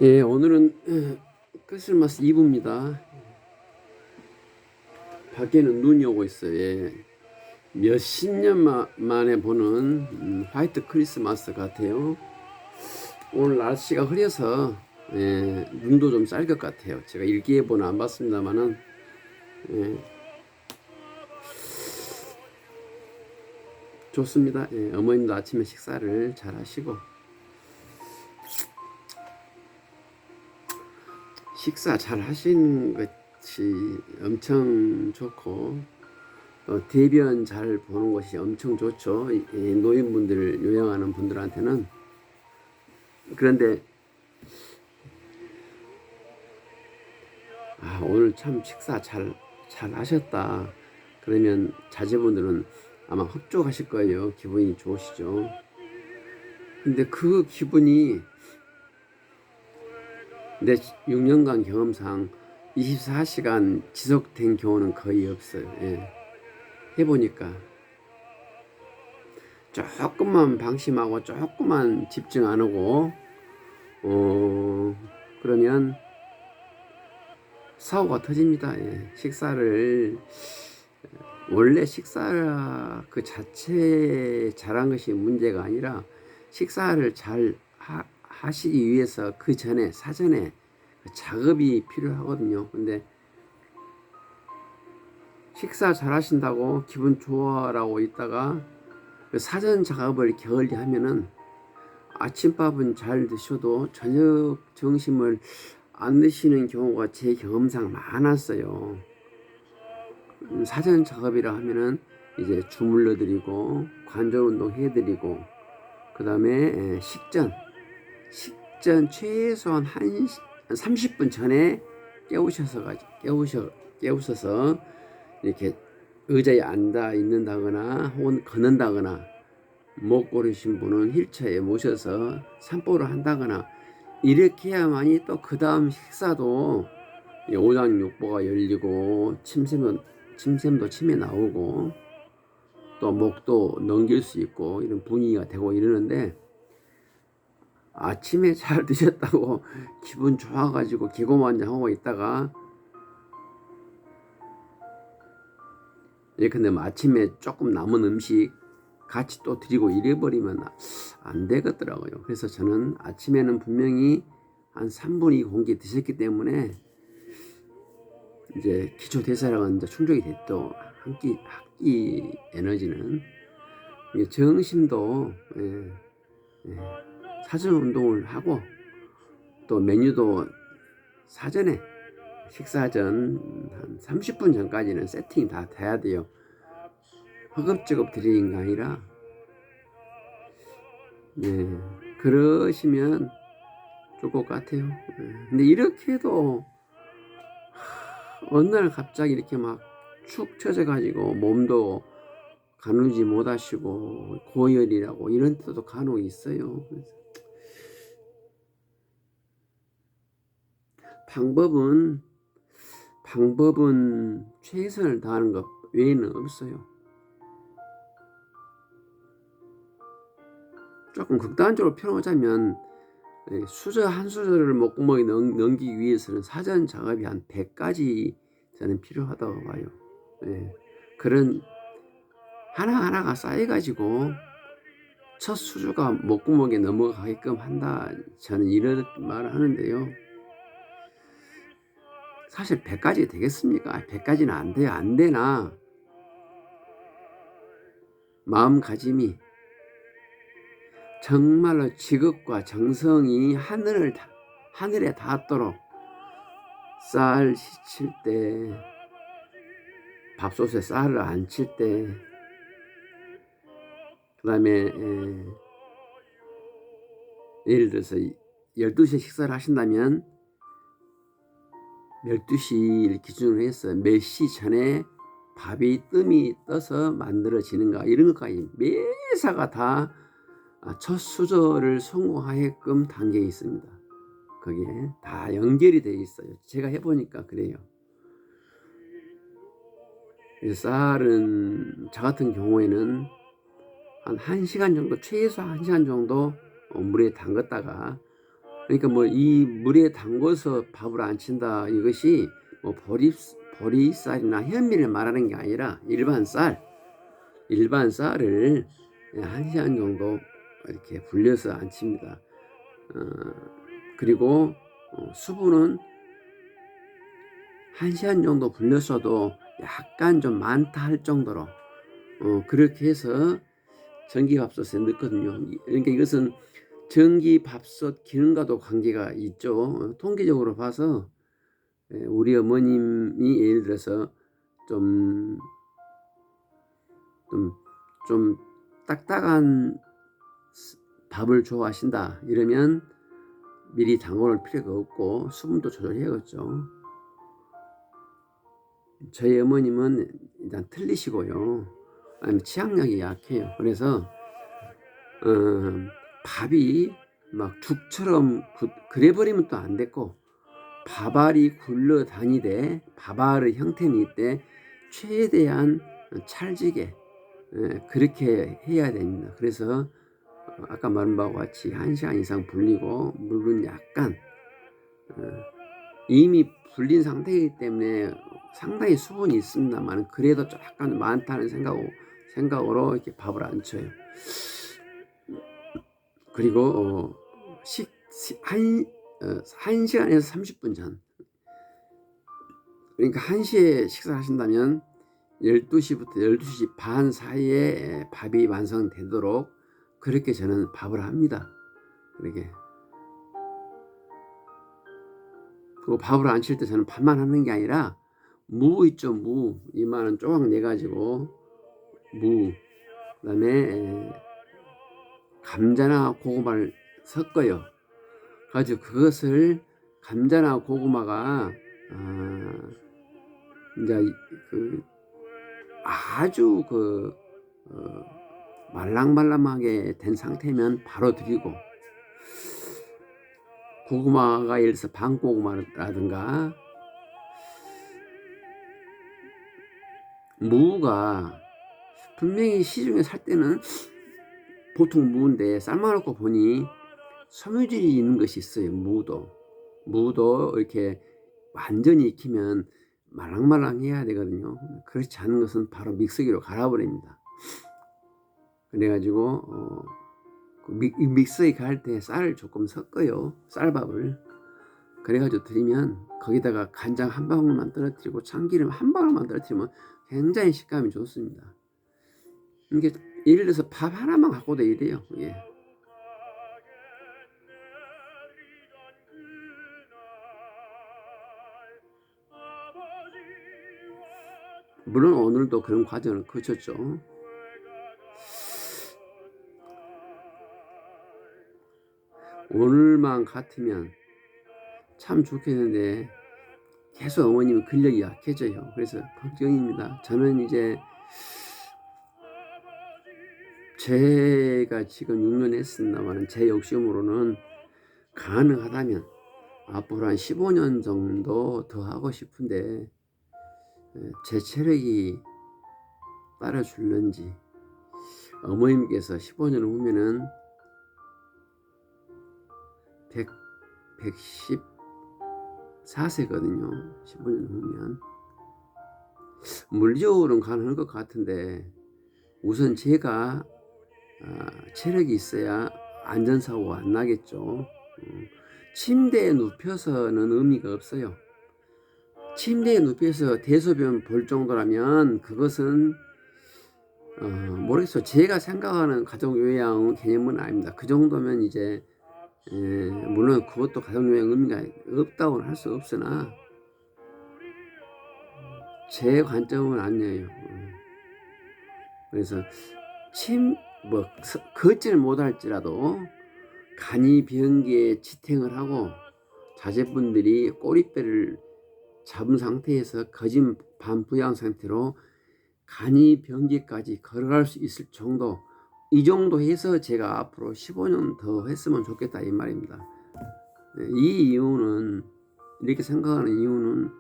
예, 오늘은 크리스마스 이브입니다. 밖에는 눈이 오고 있어요. 예. 몇십 년 만에 보는 화이트 크리스마스 같아요. 오늘 날씨가 흐려서 눈도 좀 쌀 것 같아요. 제가 일기예보는 안 봤습니다만은 예, 좋습니다. 예, 어머님도 아침에 식사를 잘 하시고 식사 잘 하시는 것이 엄청 좋고 대변 잘 보는 것이 엄청 좋죠. 노인분들 요양하는 분들한테는. 그런데 오늘 참 식사 잘 하셨다. 그러면 자제분들은 아마 흡족하실 거예요. 기분이 좋으시죠. 근데 그 기분이 내 6년간 경험상 24시간 지속된 경우는 거의 없어요. 예. 해보니까 조금만 방심하고 조금만 집중 안 하고 그러면 사고가 터집니다. 예. 식사를 원래 식사 그 자체 잘한 것이 문제가 아니라 식사를 잘 하시기 위해서 그 전에 사전에 작업이 필요하거든요. 근데 식사 잘 하신다고 기분 좋아라고 있다가 그 사전 작업을 게을리 하면은 아침밥은 잘 드셔도 저녁 점심을 안 드시는 경우가 제 경험상 많았어요. 사전 작업이라 하면은 이제 주물러 드리고 관절 운동 해드리고 그 다음에 식전 최소한 한 30분 전에 깨우셔서 이렇게 의자에 앉아 있는다거나 혹은 걷는다거나 못 고르신 분은 휠체어에 모셔서 산보를 한다거나 이렇게 해야만이 또 그 다음 식사도 오장육부가 열리고 침샘도 침에 나오고 또 목도 넘길 수 있고 이런 분위기가 되고 이러는데 아침에 잘 드셨다고 기분 좋아가지고 기고만장하고 있다가 근데 아침에 조금 남은 음식 같이 또 드리고 이래버리면 안 되겠더라고요. 그래서 저는 아침에는 분명히 한 3분의 2 공기 드셨기 때문에 이제 기초 대사량은 이제 충족이 됐죠. 한 끼 에너지는 정심도 사전 운동을 하고 또 메뉴도 사전에 식사 전 한 30분 전까지는 세팅이 다 돼야 돼요. 허겁지겁 드리는 게 아니라 그러시면 좋을 것 같아요. 근데 이렇게 해도 어느 날 갑자기 이렇게 막 축 처져가지고 몸도 가누지 못하시고 고열이라고 이런 때도 간혹 있어요. 방법은 최선을 다하는 것 외에는 없어요. 조금 극단적으로 표현하자면 수저 한 수저를 목구멍에 넘기기 위해서는 사전 작업이 한 100가지 저는 필요하다고 봐요. 그런 하나하나가 쌓여가지고 첫 수저가 목구멍에 넘어가게끔 한다. 저는 이런 말을 하는데요. 사실 100가지 되겠습니까? 100가지는 안 돼요. 안 되나 마음가짐이 정말로 지극과 정성이 하늘에 닿도록 쌀 씻을 때 밥솥에 쌀을 안 칠 때 그 다음에 예를 들어서 12시에 식사를 하신다면 12시 기준으로 해서 몇 시 전에 밥이 뜸이 떠서 만들어지는가 이런 것까지 매사가 다 첫 수저를 성공하게끔 담겨 있습니다. 거기에 다 연결이 되어 있어요. 제가 해보니까 그래요. 쌀은 저 같은 경우에는 한 1시간 정도 최소 1시간 정도 물에 담갔다가 그러니까 뭐 이 물에 담궈서 밥을 안 친다 이것이 뭐 보리쌀이나 현미를 말하는 게 아니라 일반 쌀을 1시간 정도 이렇게 불려서 안 칩니다. 그리고 수분은 1시간 정도 불렸어도 약간 좀 많다 할 정도로 그렇게 해서 전기밥솥에 넣거든요. 그러니까 이것은 전기밥솥 기능과도 관계가 있죠. 통계적으로 봐서 우리 어머님이 예를 들어서 좀, 좀, 좀 딱딱한 밥을 좋아하신다 이러면 미리 담궈놓을 필요가 없고 수분도 조절해야겠죠. 저희 어머님은 일단 틀리시고요. 아니면 치악력이 약해요. 그래서 밥이 막 죽처럼 그래버리면 또 안 됐고, 밥알이 굴러 다니되 밥알의 형태는 이때 최대한 찰지게 그렇게 해야 됩니다. 그래서 아까 말한 바와 같이 1시간 이상 불리고 물은 약간 이미 불린 상태이기 때문에 상당히 수분이 있습니다만 그래도 약간 많다는 생각으로 이렇게 밥을 안 쳐요. 그리고 1시간에서 30분 전, 그러니까 1시에 식사하신다면 12시부터 12시 반 사이에 밥이 완성되도록 그렇게 저는 밥을 합니다. 그렇게. 그리고 밥을 안 칠 때 저는 밥만 하는 게 아니라 무 있죠, 무. 이만한 조각 내가지고 무, 그다음에 감자나 고구마를 섞어요. 가지고 그것을 감자나 고구마가 이제 그 아주 말랑말랑하게 된 상태면 바로 드리고, 고구마가 예를 들어서 밤고구마라든가 무가 분명히 시중에 살 때는 보통 무인데 삶아놓고 보니 섬유질이 있는 것이 있어요. 무도 이렇게 완전히 익히면 말랑말랑해야 되거든요. 그렇지 않은 것은 바로 믹서기로 갈아버립니다. 그래가지고 믹서기 갈 때 쌀을 조금 섞어요. 쌀밥을. 그래가지고 드리면 거기다가 간장 한 방울만 떨어뜨리고 참기름 한 방울만 떨어뜨리면 굉장히 식감이 좋습니다. 이게 예를 들어서 밥 하나만 갖고도 이래요. 예. 물론 오늘도 그런 과정을 거쳤죠. 오늘만 같으면 참 좋겠는데 계속 어머님은 근력이 약해져요. 그래서 걱정입니다. 저는 이제 제가 지금 6년 했습니다만 제 욕심으로는 가능하다면 앞으로 한 15년 정도 더 하고 싶은데 제 체력이 따라줄는지, 어머님께서 15년 후면은 114세거든요. 15년 후면 물리적으로는 가능할 것 같은데 우선 제가 체력이 있어야 안전사고가 안 나겠죠. 침대에 눕혀서는 의미가 없어요. 침대에 눕혀서 대소변 볼 정도라면 그것은 모르겠어요. 제가 생각하는 가족요양 개념은 아닙니다. 그 정도면 이제 물론 그것도 가족요양 의미가 없다고는 할 수 없으나 제 관점은 아니에요. 그래서 걷지는 못할지라도 간이병기에 지탱을 하고 자제분들이 꼬리뼈를 잡은 상태에서 거진 반부양 상태로 간이병기까지 걸어갈 수 있을 정도, 이 정도 해서 제가 앞으로 15년 더 했으면 좋겠다 이 말입니다. 이 이유는, 이렇게 생각하는 이유는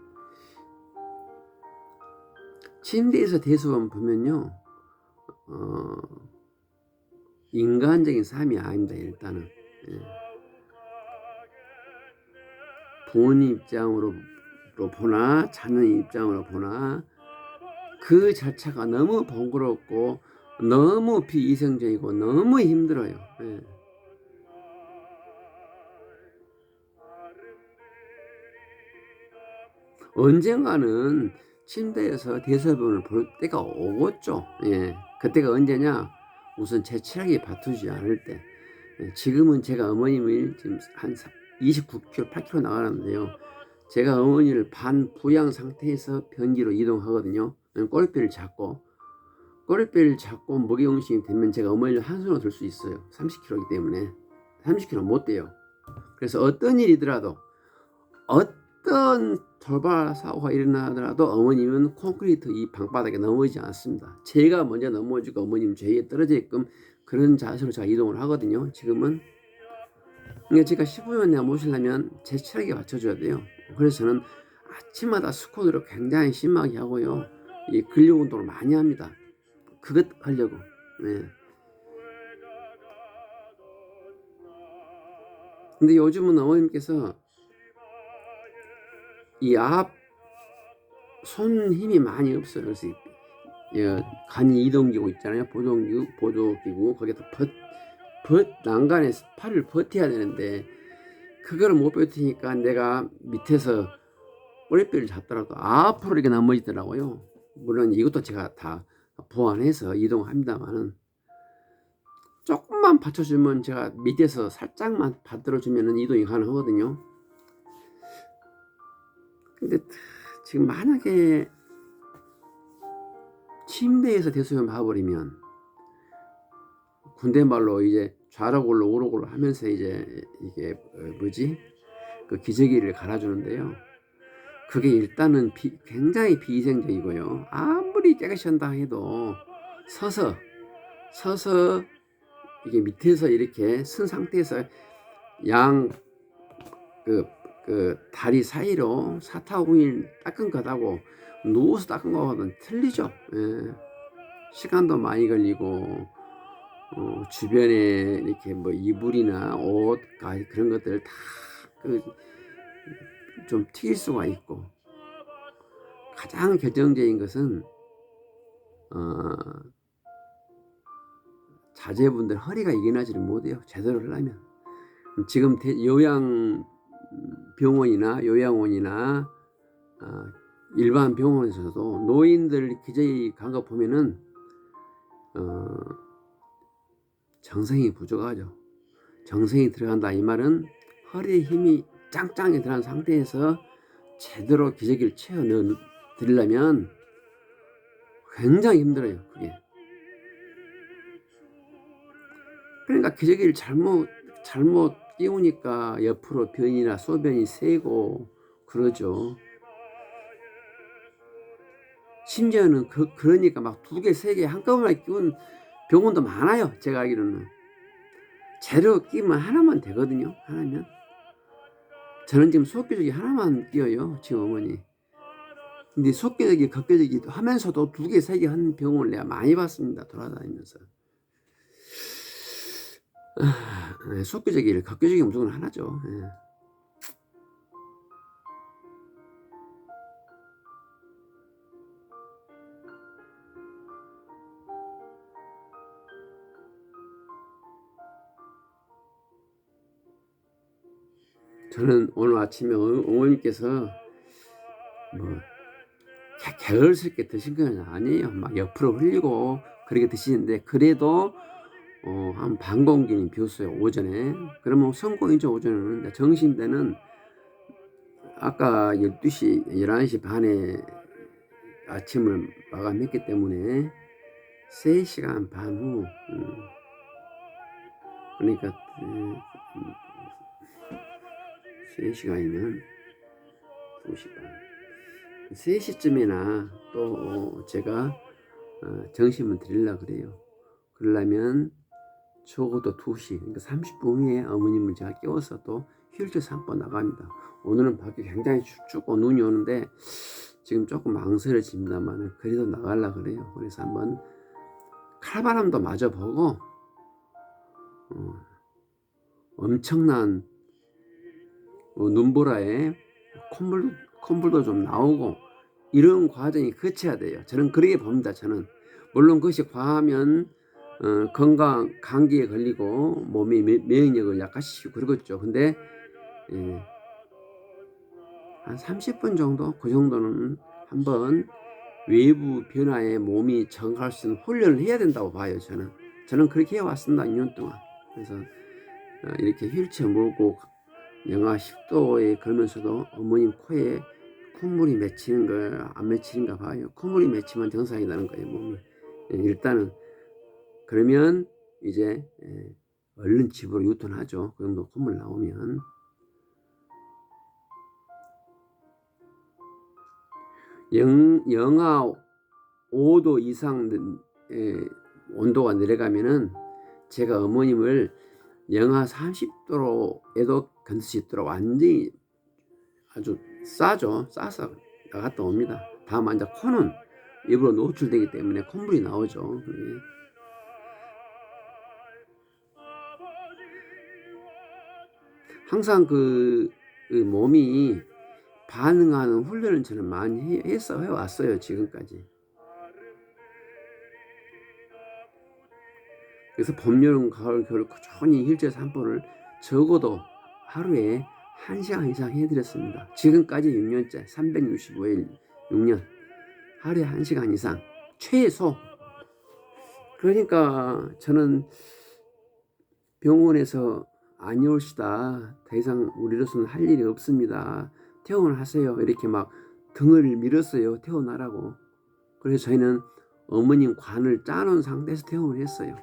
침대에서 대소변 보면요 인간적인 삶이 아닙니다. 일단은 부모님 입장으로 보나 자녀 입장으로 보나 그 자체가 너무 번거롭고 너무 비이성적이고 너무 힘들어요. 예. 언젠가는 침대에서 대소변을 볼 때가 오겠죠. 예. 그때가 언제냐? 우선 제 체력이 받쳐주지 않을 때. 예. 지금은 제가 어머님을 지금 한 29kg, 8kg 나가는데요. 제가 어머니를 반부양 상태에서 변기로 이동하거든요. 꼬리뼈를 잡고 무게중심이 되면 제가 어머니를 한 손으로 들 수 있어요. 30kg이기 때문에 30kg 못 돼요. 그래서 어떤 일이더라도 어떤 돌발 사고가 일어나더라도 어머님은 콘크리트 이 방바닥에 넘어지지 않습니다. 제가 먼저 넘어지고 어머님 제에 떨어지게끔 그런 자세로 제가 이동을 하거든요. 지금은 그러니까 제가 15년 내가 모시려면 제 체력에 맞춰줘야 돼요. 그래서 저는 아침마다 스쿼트를 굉장히 심하게 하고요. 이 근력 운동을 많이 합니다. 그것 하려고. 네. 근데 요즘은 어머님께서 이 앞 손 힘이 많이 없어요. 그래서 간 이동기구 있잖아요. 보조기구 거기다 난간에 팔을 버텨야 되는데 그거를 못 버티니까 내가 밑에서 꼬리뼈를 잡더라도 앞으로 이렇게 넘어지더라고요. 물론 이것도 제가 다 보완해서 이동합니다만은 조금만 받쳐주면 제가 밑에서 살짝만 받들어주면 이동이 가능하거든요. 근데 지금 만약에 침대에서 대소변 봐버리면 군대 말로 이제 좌로골로 우로골로 하면서 이제 이게 그 기저귀를 갈아주는데요. 그게 일단은 굉장히 비위생적이고요. 아무리 깨끗이 한다 해도 서서 이게 밑에서 이렇게 쓴 상태에서 그 다리 사이로 사타구니를 닦은 것하고 누워서 닦은 거하고는 틀리죠. 예. 시간도 많이 걸리고 주변에 이렇게 뭐 이불이나 옷 그런 것들을 다 좀 튀길 수가 있고 가장 결정적인 것은 자제분들 허리가 이겨나지를 못해요. 제대로 하려면. 지금 요양원이나 일반 병원에서도 노인들 기저귀 간 거 보면은 정성이 부족하죠. 정성이 들어간다 이 말은 허리에 힘이 짱짱이 들어간 상태에서 제대로 기저귀를 채워 넣어 드리려면 굉장히 힘들어요. 그게. 그러니까 기저귀를 잘못 끼우니까 옆으로 변이나 소변이 새고 그러죠. 심지어는 그러니까 막 2개, 3개 한꺼번에 끼운 병원도 많아요. 제가 알기로는. 재료 끼면 하나만 되거든요. 하나면. 저는 지금 속기저귀 하나만 끼워요. 지금 어머니. 근데 속기저귀, 겉기저귀 하면서도 2개, 3개 한 병원을 내가 많이 봤습니다. 돌아다니면서. 속기저귀를 겉기저귀 무조건 하나죠. 예. 저는 오늘 아침에 어머니께서 뭐 게을스럽게 드신 건 아니에요. 막 옆으로 흘리고 그렇게 드시는데 그래도 한 반 공기는 비웠어요. 오전에. 그러면 성공이죠. 오전에는. 정신대는 아까 12시 11시 반에 아침을 마감했기 때문에 3시간 반 후 그러니까 3시간이면 2시 반 3시쯤이나 또 제가 정신을 드리려고 그래요. 그러려면 적어도 2시 그러니까 30분 후에 어머님을 제가 깨워서 또 휠체어 산번 나갑니다. 오늘은 밖에 굉장히 춥고 눈이 오는데 지금 조금 망설여집니다만 그래도 나가려고 그래요. 그래서 한번 칼바람도 맞아보고 엄청난 눈보라에 콧물도 좀 나오고 이런 과정이 거쳐야 돼요. 저는 그렇게 봅니다. 저는 물론 그것이 과하면 감기에 걸리고 몸이免疫力을 약화시키고 그러겠죠. 근데 한 30분 정도 그 정도는 한번 외부 변화에 몸이 적응할 수 있는 훈련을 해야 된다고 봐요. 저는 그렇게 해왔습니다. 2년 동안. 그래서 이렇게 휠체어 몰고 영하 10도에 걸면서도 어머님 코에 콧물이 맺히는 걸 안 맺히는가 봐요. 콧물이 맺히면 정상이라는 거예요. 몸이. 일단은 그러면 이제 얼른 집으로 유턴하죠. 그 정도 콧물 나오면. 영하 5도 이상 온도가 내려가면은 제가 어머님을 영하 30도로에도 견딜 수 있도록 완전히 아주 싸서 나갔다 옵니다. 다만 이제 코는 일부러 노출되기 때문에 콧물이 나오죠. 항상 그 몸이 반응하는 훈련을 저는 많이 해왔어요. 지금까지. 그래서 봄, 여름, 가을, 겨울 꾸준히 휠체어 산보를 적어도 하루에 1시간 이상 해드렸습니다. 지금까지 6년째 365일 6년 하루에 1시간 이상 최소. 그러니까 저는 병원에서 아니올시다, 더 이상 우리로서는 할 일이 없습니다, 퇴원하세요, 이렇게 막 등을 밀었어요. 퇴원하라고. 그래서 저희는 어머님 관을 짜놓은 상태에서 퇴원을 했어요.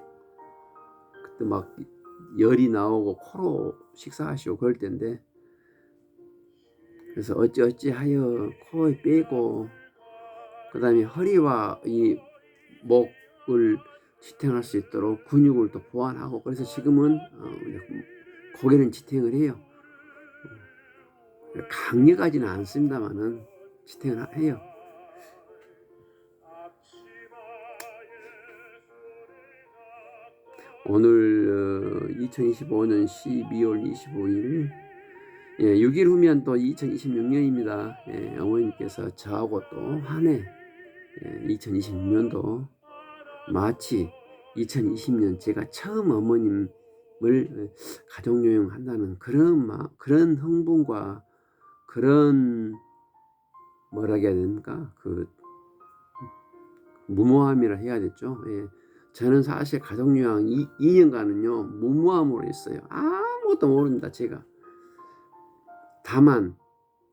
그때 막 열이 나오고 코로 식사하시고 그럴 때인데, 그래서 어찌하여 코에 빼고 그 다음에 허리와 이 목을 지탱할 수 있도록 근육을 또 보완하고, 그래서 지금은 고개는 지탱을 해요. 강력하지는 않습니다만은 지탱을 해요. 오늘 2025년 12월 25일 6일 후면 또 2026년입니다. 어머님께서 저하고 또 한 해 2026년도 마치 2020년 제가 처음 어머님을 가족요양한다는 그런 흥분과 그런 뭐라 해야 됩니까? 그 무모함이라 해야 됐죠. 저는 사실 가족요양 2년간은요 무모함으로 했어요. 아무것도 모릅니다. 제가. 다만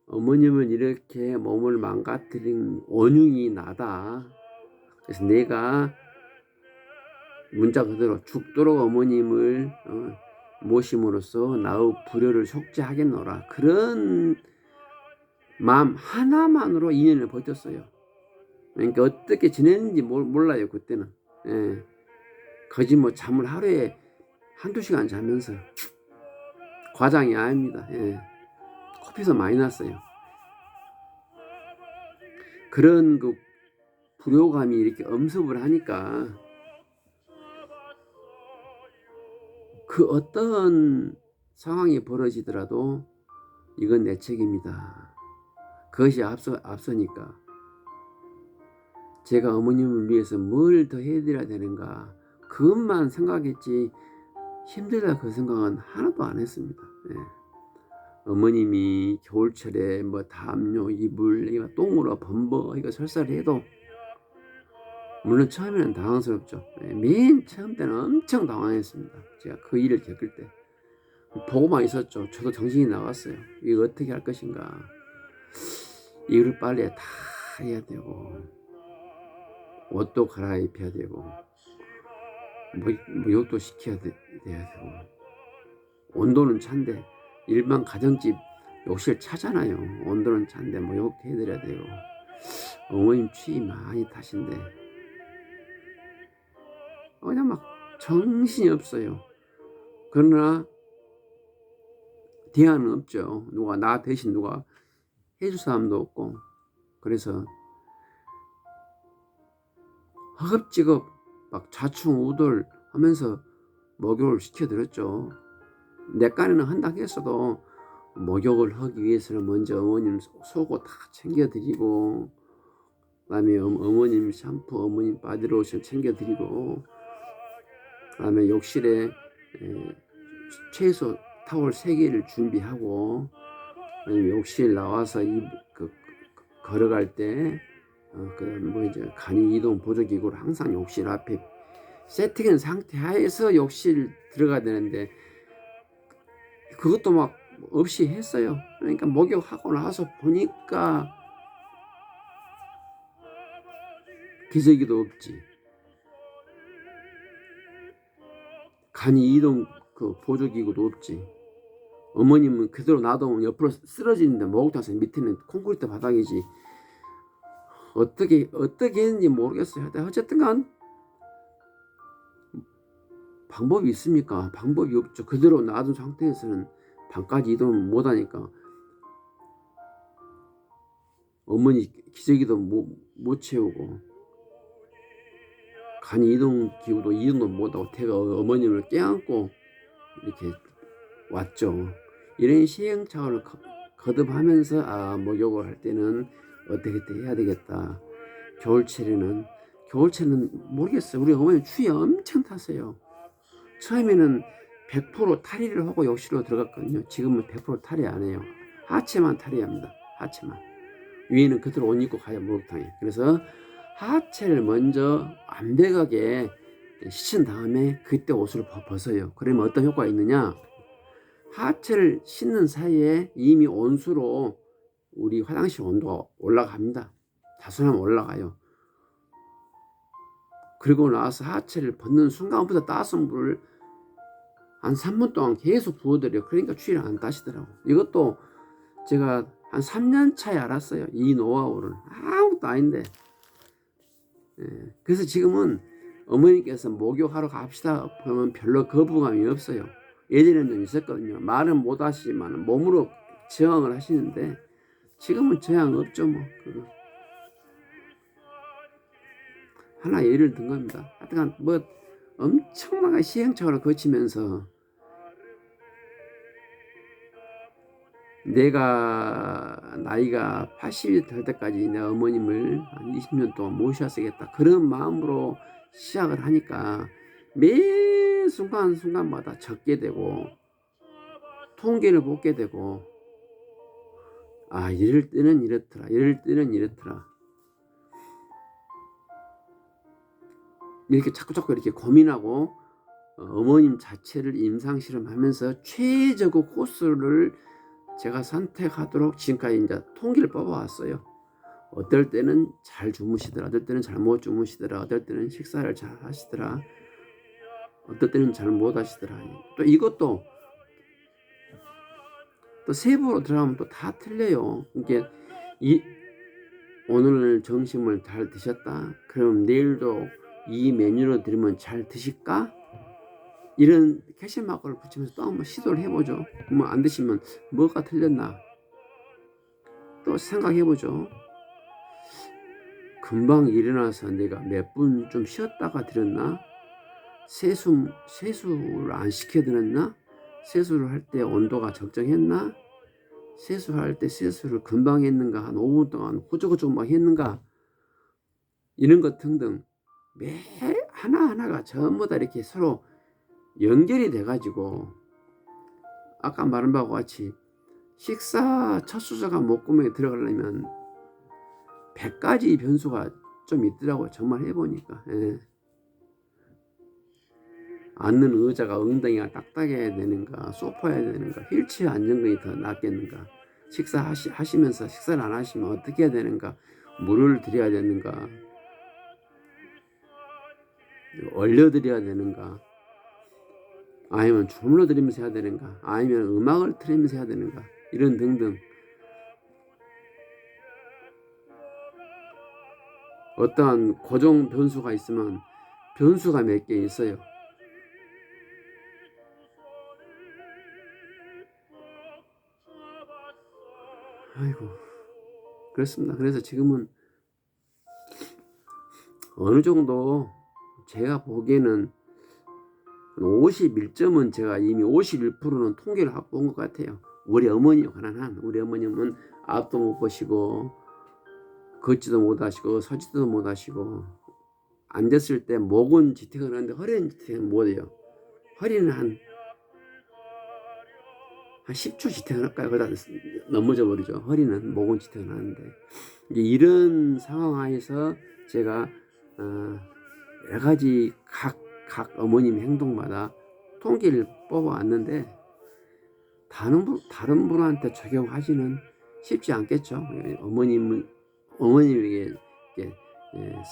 어머님은 이렇게 몸을 망가뜨린 원흉이 나다. 그래서 내가 문자 그대로 죽도록 어머님을 모심으로써 나의 불효를 속죄하겠노라, 그런 마음 하나만으로 2년을 버텼어요. 그러니까 어떻게 지냈는지 몰라요. 그때는 거짓 잠을 하루에 1-2시간 자면서, 과장이 아닙니다. 코피도 많이 났어요. 그런 그 불효감이 이렇게 엄습을 하니까 그 어떤 상황이 벌어지더라도 이건 내 책임이다. 그것이 앞서니까 제가 어머님을 위해서 뭘 더 해드려야 되는가, 그것만 생각했지 힘들다 그 생각은 하나도 안 했습니다. 어머님이 겨울철에 담요, 이불, 똥으로 범벅 이거 설사를 해도, 물론 처음에는 당황스럽죠. 맨 처음 때는 엄청 당황했습니다. 제가 그 일을 겪을 때 보고만 있었죠. 저도 정신이 나갔어요. 이거 어떻게 할 것인가. 이를 빨리 다 해야 되고, 옷도 갈아입혀야 되고, 목욕도 시켜야 돼야 되고, 온도는 찬데 일반 가정집 욕실 차잖아요. 온도는 찬데 목욕도 해드려야 되고, 어머님 추위 많이 타신데 그냥 막 정신이 없어요. 그러나 대안은 없죠. 나 대신 누가 해줄 사람도 없고, 그래서 허겁지겁 막 좌충우돌 하면서 목욕을 시켜드렸죠. 내 깐에는 한다고 했어도 목욕을 하기 위해서는 먼저 어머님 속옷 다 챙겨드리고, 그다음에 어머님 샴푸, 어머님 바디로션 챙겨드리고, 그다음에 욕실에 최소 타월 3개를 준비하고, 욕실 나와서 걸어갈 때 그다음 이제 간이 이동 보조기구를 항상 욕실 앞에 세팅한 상태 하에서 욕실 들어가야 되는데, 그것도 막 없이 했어요. 그러니까 목욕하고 나서 보니까 기저귀도 없지, 간이 이동 보조기구도 없지. 어머님은 그대로 놔두면 옆으로 쓰러지는데 목욕탕에서 밑에는 콘크리트 바닥이지. 어떻게 했는지 모르겠어요. 어쨌든 간 방법이 있습니까? 방법이 없죠. 그대로 놔둔 상태에서는 방까지 이동을 못하니까 어머니 기저귀도 못 채우고 간 이동 기구도 이동도 못하고 제가 어머님을 껴안고 이렇게 왔죠. 이런 시행착오를 거듭하면서 목욕을 할 때는 어떻게 해야 되겠다. 겨울철에는 모르겠어요. 우리 어머니 추위 엄청 탔어요. 처음에는 100% 탈의를 하고 욕실로 들어갔거든요. 지금은 100% 탈의 안 해요. 하체만 탈의합니다. 하체만. 위에는 그대로 옷 입고 가요, 목욕탕에. 그래서 하체를 먼저 완벽하게 씻은 다음에 그때 옷을 벗어요. 그러면 어떤 효과가 있느냐? 하체를 씻는 사이에 이미 온수로 우리 화장실 온도가 올라갑니다. 다소나면 올라가요. 그리고 나서 하체를 벗는 순간부터 따뜻한 물을 한 3분 동안 계속 부어드려요. 그러니까 추위를 안 타시더라고. 이것도 제가 한 3년 차에 알았어요. 이 노하우를. 아무것도 아닌데. 그래서 지금은 어머니께서 목욕하러 갑시다 그러면 별로 거부감이 없어요. 예전에는 좀 있었거든요. 말은 못 하시지만 몸으로 저항을 하시는데 지금은 저항 없죠. 그거 하나 예를 든 겁니다. 하여튼 엄청나게 시행착오를 거치면서 내가 나이가 80이 될 때까지 내 어머님을 한 20년 동안 모셔야겠다, 그런 마음으로 시작을 하니까 매 순간순간마다 적게 되고 통계를 보게 되고, 이럴 때는 이렇더라, 이럴 때는 이렇더라, 이렇게 자꾸 이렇게 고민하고 어머님 자체를 임상실험하면서 최적의 코스를 제가 선택하도록 지금까지 이제 통계를 뽑아왔어요. 어떨 때는 잘 주무시더라, 어떨 때는 잘 못 주무시더라, 어떨 때는 식사를 잘 하시더라, 어떨 때는 잘 못 하시더라. 또 이것도 또 세부로 들어가면 또 다 틀려요. 이게 오늘 점심을 잘 드셨다, 그럼 내일도 이 메뉴로 드리면 잘 드실까? 이런 캐션 마크를 붙이면서 또 한번 시도를 해보죠. 안 드시면 뭐가 틀렸나 또 생각해보죠. 금방 일어나서 내가 몇 분 좀 쉬었다가 드렸나? 세수를 안 시켜드렸나? 세수를 할 때 온도가 적정했나? 세수할 때 세수를 금방 했는가? 한 5분 동안 후적후적 막 했는가? 이런 것 등등 매 하나하나가 전부 다 이렇게 서로 연결이 돼가지고, 아까 말한 바와 같이 식사 첫 수저가 목구멍에 들어가려면 100가지 변수가 좀 있더라고요. 정말 해보니까. 앉는 의자가 엉덩이가 딱딱해야 되는가, 소파해야 되는가, 휠체어 안정근이 더 낫겠는가, 식사하시면서 식사를 안 하시면 어떻게 해야 되는가, 물을 드려야 되는가, 얼려드려야 되는가, 아니면 주물러 드리면서 해야 되는가, 아니면 음악을 틀면서 해야 되는가, 이런 등등 어떠한 고정 변수가 있으면 변수가 몇 개 있어요. 아이고, 그렇습니다. 그래서 지금은 어느 정도 제가 보기에는 51점은 제가 이미 51%는 통계를 확보한 것 같아요. 우리 어머니 관한 한, 우리 어머님은 앞도 못 보시고 걷지도 못하시고 서지도 못하시고 앉았을 때 목은 지탱을 하는데 허리는 지탱을 못해요. 허리는 한 10초 지탱을 할까요? 그러다 넘어져 버리죠. 허리는, 목은 지탱을 하는데. 이제 이런 상황 하에서 제가 여러 가지 각 어머님 행동마다 통계를 뽑아왔는데 다른 분한테 적용하지는 쉽지 않겠죠. 어머님에게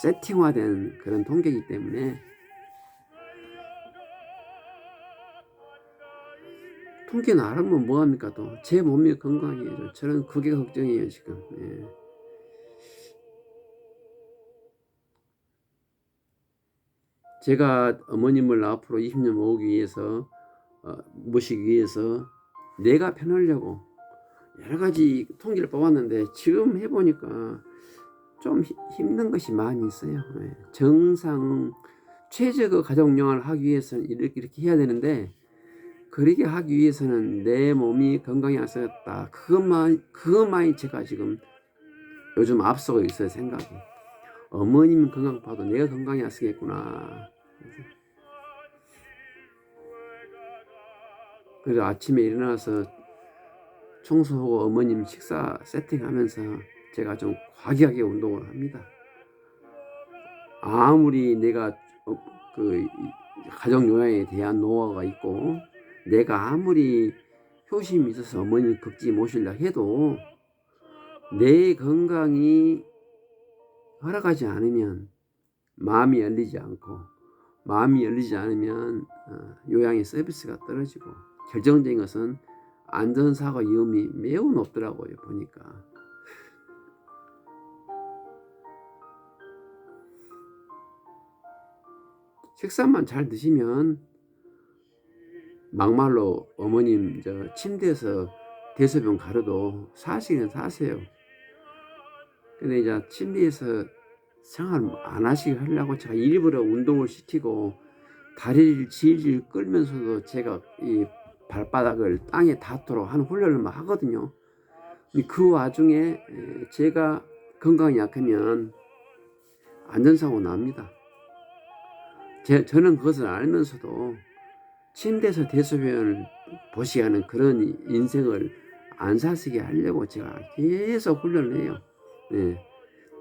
세팅화된 그런 통계이기 때문에 통계는 알으면 뭐합니까? 또 제 몸이 건강해야죠. 저는 그게 걱정이에요 지금. 제가 어머님을 앞으로 20년 모시기 위해서 내가 편하려고 여러 가지 통계를 뽑았는데 지금 해보니까 좀 힘든 것이 많이 있어요. 정상 최적의 가족영화를 하기 위해서는 이렇게 해야 되는데 그렇게 하기 위해서는 내 몸이 건강히 안 쓰겠다. 그것만이 제가 지금 요즘 앞서고 있어요. 생각이. 어머님 건강 봐도 내가 건강히 안 쓰겠구나. 그래서 아침에 일어나서 청소하고 어머님 식사 세팅하면서 제가 좀 과격하게 운동을 합니다. 아무리 내가 그 가정 요양에 대한 노하우가 있고 내가 아무리 효심이 있어서 어머니를 극지 모시려 해도 내 건강이 허락하지 않으면 마음이 열리지 않으면 요양의 서비스가 떨어지고 결정적인 것은 안전사고 위험이 매우 높더라고요. 보니까 식사만 잘 드시면 막말로 어머님 침대에서 대소변 가려도 사시긴 사세요. 근데 이제 침대에서 생활 안 하시게 하려고 제가 일부러 운동을 시키고 다리를 질질 끌면서도 제가 이 발바닥을 땅에 닿도록 하는 훈련을 막 하거든요. 그 와중에 제가 건강이 약하면 안전사고 납니다. 저는 그것을 알면서도 침대에서 대소변을 보시게 하는 그런 인생을 안 사시게 하려고 제가 계속 훈련을 해요.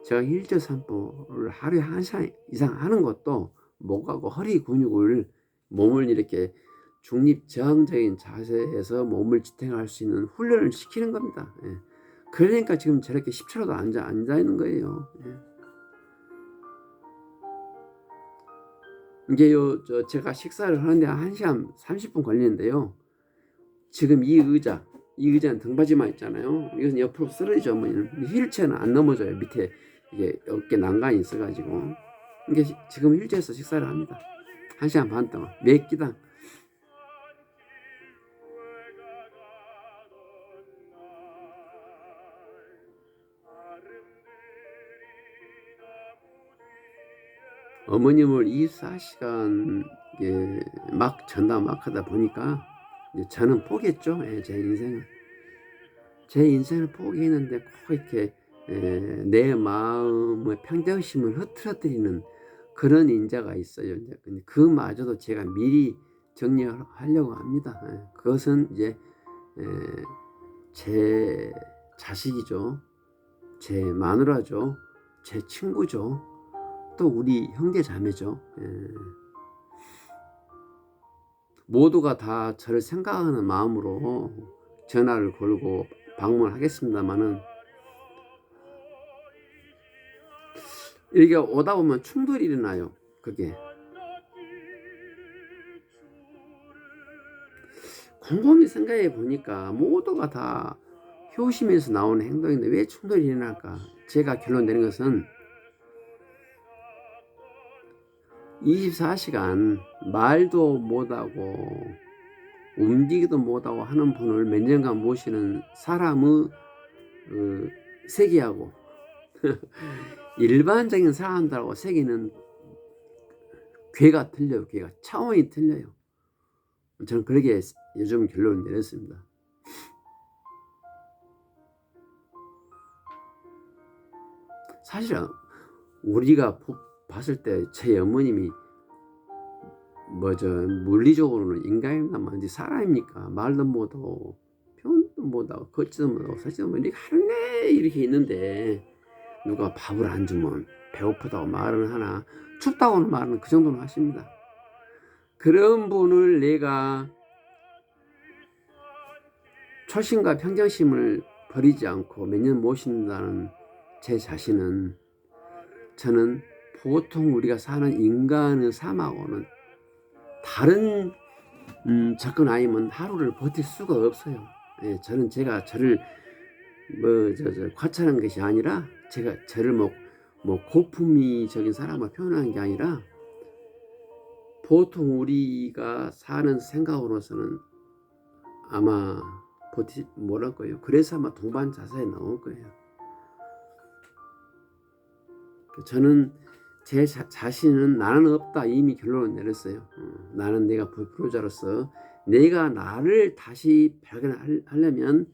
제가 일제산보를 하루에 1시간 이상 하는 것도 목하고 허리 근육을 몸을 이렇게 중립저항적인 자세에서 몸을 지탱할 수 있는 훈련을 시키는 겁니다. 그러니까 지금 저렇게 10초라도 앉아 있는 거예요. 이게 제가 식사를 하는데 1시간 30분 걸리는데요. 지금 이 의자는 등받이만 있잖아요. 이것은 옆으로 쓰러지죠. 휠체어는 안 넘어져요. 밑에 이게 어깨 난간이 있어가지고. 이게 지금 휠체어에서 식사를 합니다. 1시간 반 동안 몇 끼당. 어머님을 24시간 막 전담 막 하다 보니까 저는 포기했죠. 제 인생을 포기했는데 꼭 이렇게 내 마음의 평정심을 흐트러뜨리는 그런 인자가 있어요. 근데 그마저도 제가 미리 정리하려고 합니다. 그것은 이제 제 자식이죠. 제 마누라죠. 제 친구죠. 또 우리 형제 자매죠. 모두가 다 저를 생각하는 마음으로 전화를 걸고 방문하겠습니다만은 이렇게 오다 보면 충돌이 일어나요. 그게 곰곰이 생각해 보니까 모두가 다 효심에서 나오는 행동인데 왜 충돌이 일어날까? 제가 결론 내린 것은 24시간 말도 못하고 움직이도 못하고 하는 분을 몇 년간 모시는 사람의 세계하고 일반적인 사람들하고 세계는 괴가 틀려요. 괴가 차원이 틀려요. 저는 그렇게 요즘 결론을 내렸습니다. 사실 우리가 봤을 때 제 어머님이 물리적으로는 인간입니다만 이제 사람입니까? 말도 못하고 표현도 못하고 걷지도 못하고 서지도 못하고 이렇게 하루네 이렇게 있는데 누가 밥을 안 주면 배고프다고 말은 하나 춥다고는 말은 그 정도는 하십니다. 그런 분을 내가 초심과 평정심을 버리지 않고 몇 년 모신다는 제 자신은 저는 보통 우리가 사는 인간의 삶하고는 다른 접근 아니면 하루를 버틸 수가 없어요. 예, 저는 제가 저를 과찬한 것이 아니라 제가 저를 고품위적인 사람을 표현하는 게 아니라 보통 우리가 사는 생각으로서는 아마 뭐랄 거예요. 그래서 아마 동반 자살에 나올 거예요. 저는 제 자신은 나는 없다 이미 결론을 내렸어요. 나는 내가 불효자로서 내가 나를 다시 발견하려면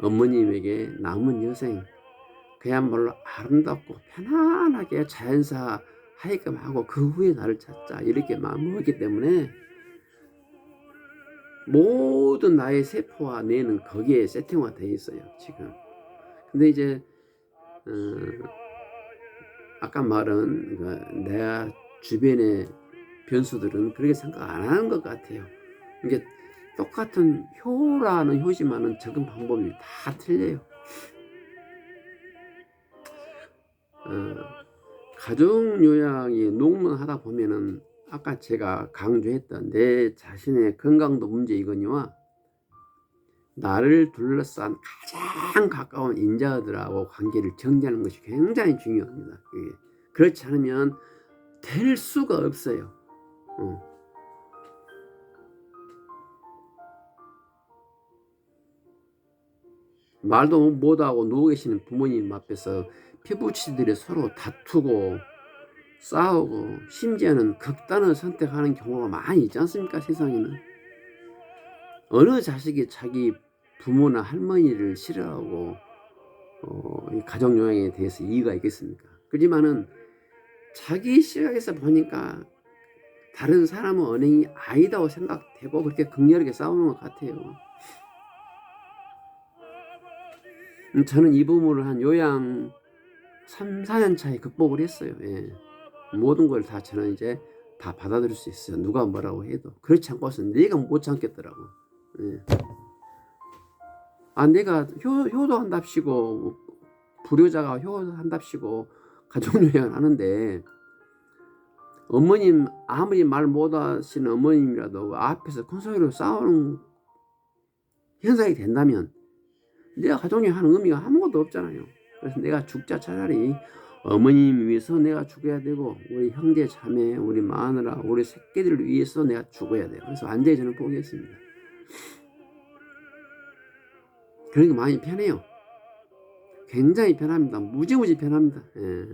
어머님에게 남은 여생 그야말로 아름답고 편안하게 자연사 하게끔 하고 그 후에 나를 찾자 이렇게 마음먹었기 때문에 모든 나의 세포와 뇌는 거기에 세팅화 되어 있어요 지금. 근데 이제 아까 말은 내가 주변의 변수들은 그렇게 생각 안 하는 것 같아요. 이게 똑같은 효라는 효지만은 적응 방법이 다 틀려요. 가족 요양이 농문하다 보면은 아까 제가 강조했던 내 자신의 건강도 문제이거니와 나를 둘러싼 가장 가까운 인자들하고 관계를 정리하는 것이 굉장히 중요합니다. 그렇지 않으면 될 수가 없어요. 말도 못하고 누워 계시는 부모님 앞에서 피부치들이 서로 다투고 싸우고 심지어는 극단을 선택하는 경우가 많이 있지 않습니까? 세상에는. 어느 자식이 자기 부모나 할머니를 싫어하고 가족요양에 대해서 이의가 있겠습니까? 그렇지만은 자기 시각에서 보니까 다른 사람은 언행이 아니다고 생각되고 그렇게 극렬하게 싸우는 것 같아요. 저는 이 부분을 한 요양 3, 4년 차에 극복을 했어요. 예. 모든 걸 다 저는 이제 다 받아들일 수 있어요. 누가 뭐라고 해도. 그렇지 않고서는 내가 못 참겠더라고. 예. 내가 효도 한답시고 불효자가 효도 한답시고 가족요양을 하는데 어머님 아무리 말 못하시는 어머님이라도 앞에서 큰 소리로 싸우는 현상이 된다면 내가 가족요양 하는 의미가 아무것도 없잖아요. 그래서 내가 죽자 차라리 어머님 위해서 내가 죽어야 되고 우리 형제 자매 우리 마누라 우리 새끼들을 위해서 내가 죽어야 돼요. 그래서 완전히 저는 포기했습니다. 그러니까 많이 편해요. 굉장히 편합니다. 무지무지 편합니다. 예.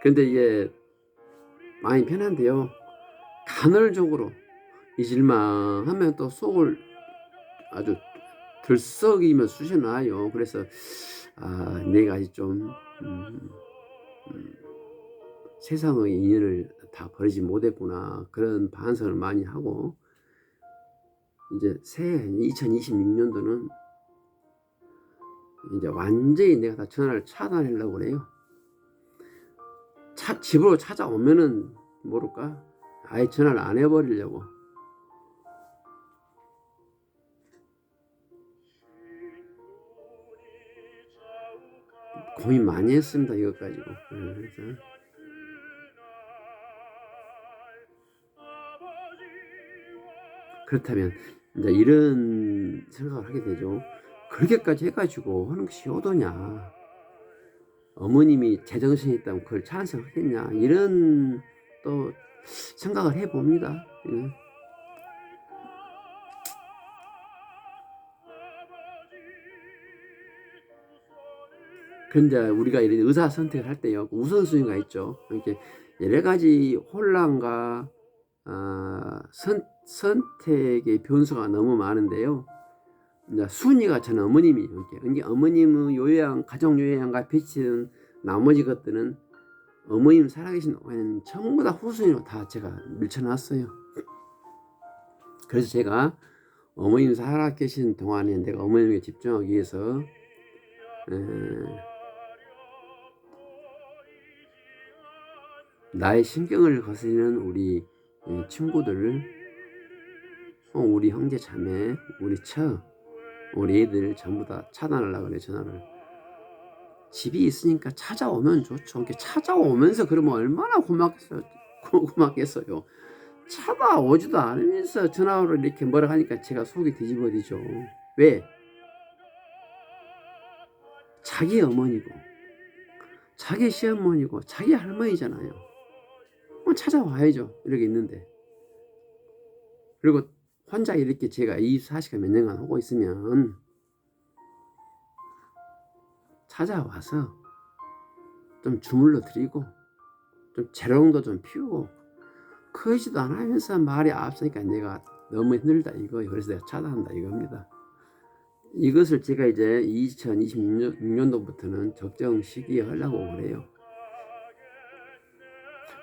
그런데 이게 많이 편한데요. 간헐적으로 잊을만 하면 또 속을 아주 들썩이며 쑤셔놔요. 그래서 내가 아직 좀 세상의 인연을 다 버리지 못했구나 그런 반성을 많이 하고 이제 새해 2026년도는 이제 완전히 내가 다 전화를 차단하려고 그래요. 집으로 찾아오면은 모를까 아예 전화를 안 해버리려고. 고민 많이 했습니다. 이것 가지고. 그래서 그렇다면 이제 이런 생각을 하게 되죠. 그렇게까지 해가지고 하는 것이 효도냐? 어머님이 제정신이 있다면 그걸 찬성하겠냐? 이런 또 생각을 해봅니다. 그런데 우리가 이런 의사 선택을 할 때요 우선순위가 있죠. 이렇게 여러 가지 혼란과 선택의 변수가 너무 많은데요. 이제 순위가 저는 어머님이 이게 어머님의 요양 가정 요양과 비치는 나머지 것들은 어머님 살아계신 동안에는 전부 다 후순위로 다 제가 밀쳐놨어요. 그래서 제가 어머님 살아계신 동안에 내가 어머님에게 집중하기 위해서 나의 신경을 거스리는 우리 친구들, 우리 형제 자매, 우리 애들 전부 다 차단하려고 그래. 전화를. 집이 있으니까 찾아오면 좋죠. 이렇게 찾아오면서 그러면 얼마나 고맙겠어요. 찾아오지도 않으면서 전화로 이렇게 뭐라 하니까 제가 속이 뒤집어지죠. 왜? 자기 어머니고 자기 시어머니고 자기 할머니잖아요. 찾아와야죠. 이렇게 있는데. 그리고 혼자 이렇게 제가 24시간 몇 년간 하고 있으면 찾아와서 좀 주물러 드리고 좀 재롱도 좀 피우고 그러지도 않으면서 말이 앞서니까 내가 너무 힘들다 이거. 그래서 내가 차단한다 이겁니다. 이것을 제가 이제 2026년도부터는 적정 시기에 하려고 그래요.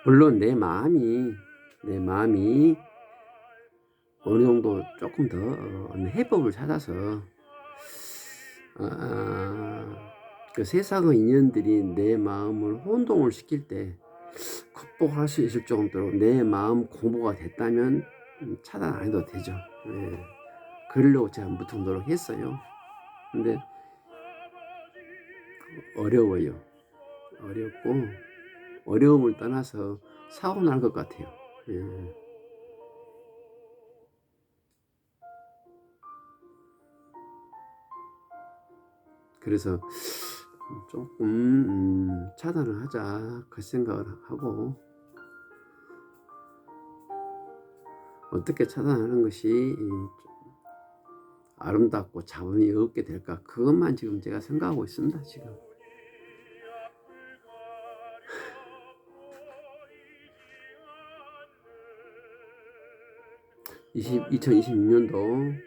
물론 내 마음이 어느 정도 조금 더 해법을 찾아서 그 세상의 인연들이 내 마음을 혼동을 시킬 때 극복할 수 있을 정도로 내 마음 공부가 됐다면 차단 안 해도 되죠. 예. 그러려고 제가 무척 노력했어요. 근데 어려워요. 어렵고 어려움을 떠나서 사고 날 것 같아요. 예. 그래서 조금 차단을 하자 그 생각을 하고 어떻게 차단하는 것이 아름답고 잡음이 없게 될까 그것만 지금 제가 생각하고 있습니다. 지금 2026년도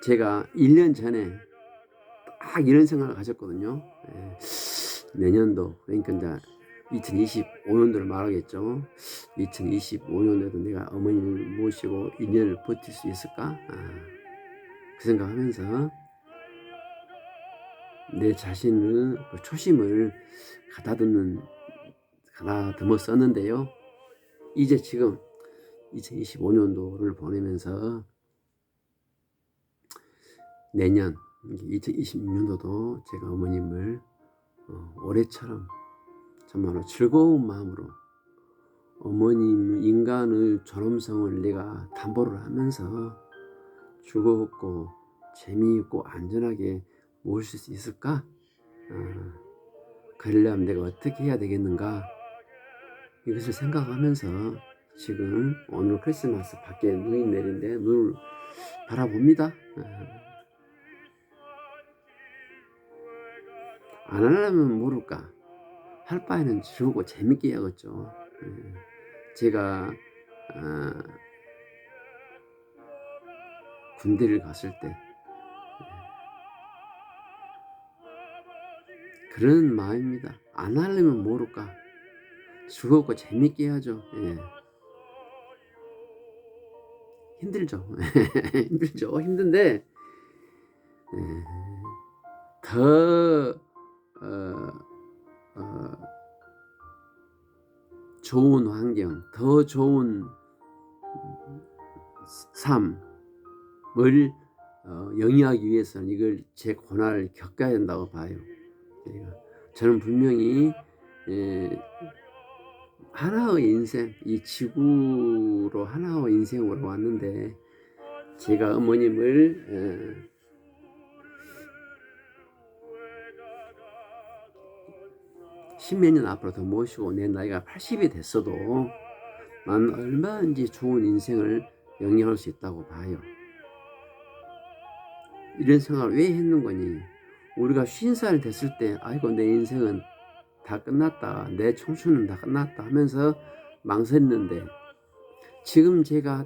제가 1년 전에 딱 이런 생각을 가졌거든요. 내년도 그러니까 이제 2025년도를 말하겠죠. 2025년에도 내가 어머니를 모시고 1년을 버틸 수 있을까? 그 생각하면서 내 자신의 그 초심을 가다듬어 썼는데요. 이제 지금 2025년도를 보내면서 내년 2026년도도 제가 어머님을 올해처럼 정말로 즐거운 마음으로 어머님 인간의 존엄성을 내가 담보를 하면서 즐겁고 재미있고 안전하게 모실 수 있을까? 그러려면 내가 어떻게 해야 되겠는가? 이것을 생각하면서 지금 오늘 크리스마스 밖에 눈이 내린데 눈을 바라봅니다. 안 하려면 모를까? 할 바에는 즐겁고 재밌게 해야겠죠. 제가 군대를 갔을 때 그런 마음입니다. 안 하려면 모를까? 즐겁고 재밌게 해야죠. 힘들죠. 힘들죠. 힘든데 더 좋은 환경, 더 좋은 삶을 영위하기 위해서는 이걸 제 고난을 겪어야 된다고 봐요. 저는 분명히 하나의 인생, 이 지구로 하나의 인생으로 왔는데 제가 어머님을 십몇 년 앞으로 더 모시고 내 나이가 80이 됐어도 난 얼마든지 좋은 인생을 영위할 수 있다고 봐요. 이런 생각을 왜 했는 거니? 우리가 50살 됐을 때 아이고 내 인생은 다 끝났다, 내 청춘은 다 끝났다 하면서 망설였는데 지금 제가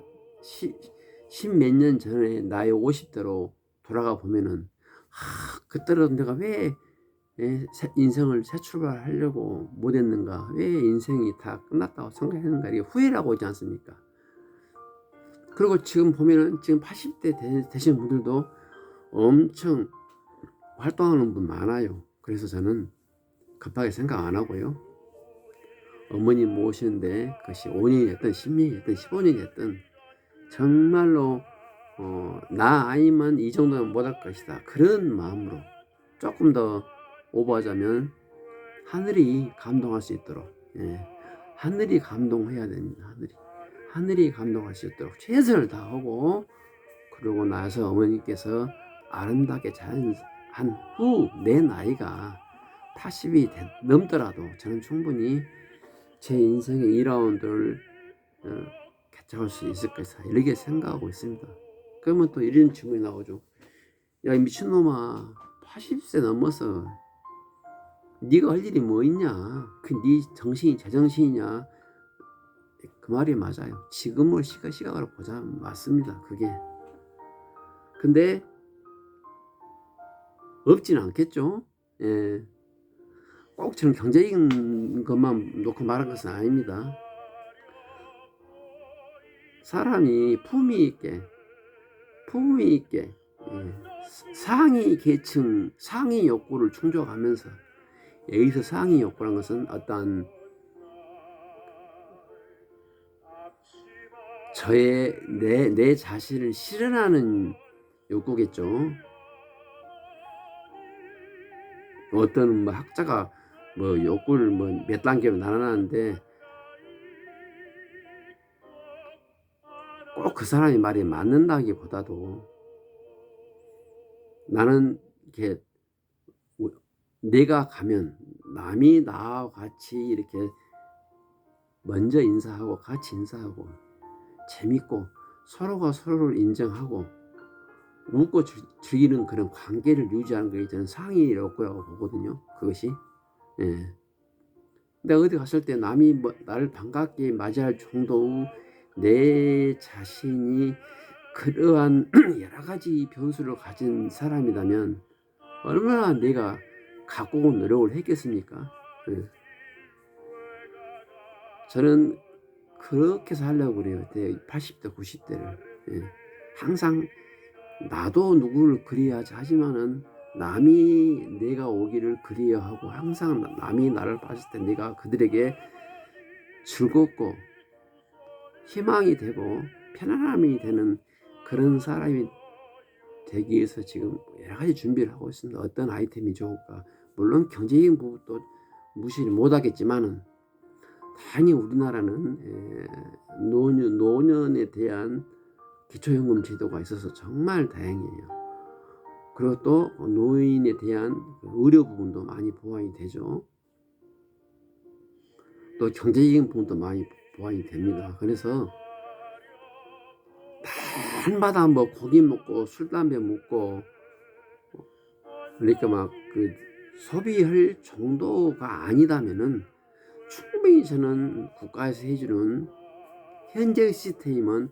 십몇 년 전에 나의 50대로 돌아가 보면은 그때로 내가 왜 인생을 새 출발하려고 못했는가, 왜 인생이 다 끝났다고 생각했는가, 이게 후회라고 하지 않습니까? 그리고 지금 보면은 지금 80대 되신 분들도 엄청 활동하는 분 많아요. 그래서 저는 급하게 생각 안 하고요. 어머님 모시는데 그것이 5년이 됐든 10년이 됐든 15년이 됐든 정말로 나 아니면 이 정도는 못할 것이다, 그런 마음으로 조금 더 오버하자면 하늘이 감동할 수 있도록, 하늘이 감동해야 됩니다. 하늘이 감동할 수 있도록 최선을 다하고, 그러고 나서 어머니께서 아름답게 잘한 후 내 나이가 80이 넘더라도 저는 충분히 제 인생의 2라운드를 개척할 수 있을 것이다, 이렇게 생각하고 있습니다. 그러면 또 이런 질문이 나오죠. 야, 이 미친놈아, 80세 넘어서 네가 할 일이 뭐 있냐? 그 네 정신이 제정신이냐? 그 말이 맞아요. 지금을 시각으로 보자 맞습니다. 그게. 근데 없지는 않겠죠. 예. 꼭 저는 경제적인 것만 놓고 말한 것은 아닙니다. 사람이 품위 있게 상위 계층, 상위 욕구를 충족하면서, 여기서 상위 욕구란 것은 어떤 저의 내 자신을 실현하는 욕구겠죠. 어떤 학자가 욕구를 몇 단계로 나눠놨는데 꼭 그 사람의 말이 맞는다기보다도 나는 이렇게 내가 가면 남이 나와 같이 이렇게 먼저 인사하고 같이 인사하고 재밌고 서로가 서로를 인정하고 웃고 즐기는 그런 관계를 유지하는 것이 저는 상위 욕구라고 보거든요. 그것이. 예. 내가 어디 갔을 때 남이 나를 반갑게 맞이할 정도의 내 자신이 그러한 여러 가지 변수를 가진 사람이라면 얼마나 내가 갖고 온 노력을 했겠습니까? 예. 저는 그렇게 살려고 그래요. 80대, 90대를. 예. 항상 나도 누구를 그리워하지 하지만은 남이 내가 오기를 그리워하고, 항상 남이 나를 봤을 때 내가 그들에게 즐겁고 희망이 되고 편안함이 되는 그런 사람이 되기 위해서 지금 여러 가지 준비를 하고 있습니다. 어떤 아이템이 좋을까? 물론 경제적인 부분도 무시를 못하겠지만은 다행히 우리나라는 노년에 대한 기초연금 제도가 있어서 정말 다행이에요. 그리고 또 노인에 대한 의료 부분도 많이 보완이 되죠. 또 경제적인 부분도 많이 보완이 됩니다. 그래서 날마다 고기 먹고 술 담배 먹고 그러니까 그 소비할 정도가 아니다면은 충분히 저는 국가에서 해주는 현재 시스템은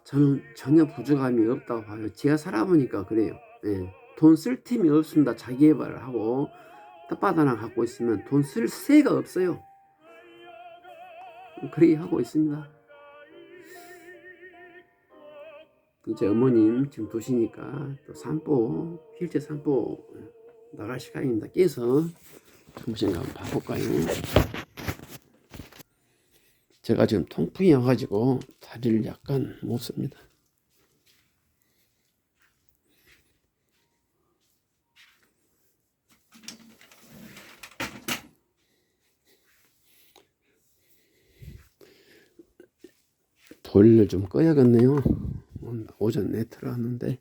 저는 전혀 부족함이 없다고 봐요. 제가 살아보니까 그래요. 예. 돈 쓸 틈이 없습니다. 자기 개발을 하고 텃밭 갖고 있으면 돈 쓸 새가 없어요. 그렇게 하고 있습니다. 이제 어머님 지금 도시니까 또 산보, 휠체어 산보 나갈 시간입니다. 깨서 정신 한번 봐볼까요? 제가 지금 통풍이 와가지고 다리를 약간 못 씁니다. 보일러 좀 꺼야겠네요. 오전 내 틀어놨는데.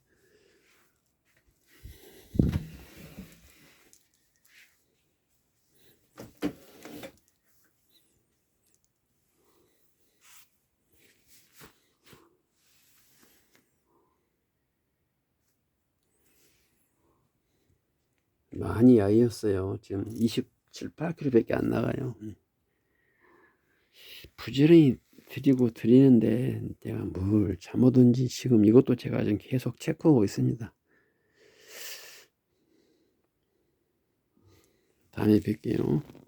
많이 야이었어요. 지금 27, 8km밖에 안 나가요. 부지런히 드리는데 내가 뭘 잘못한지 지금 이것도 제가 지금 계속 체크하고 있습니다. 다음에 뵐게요.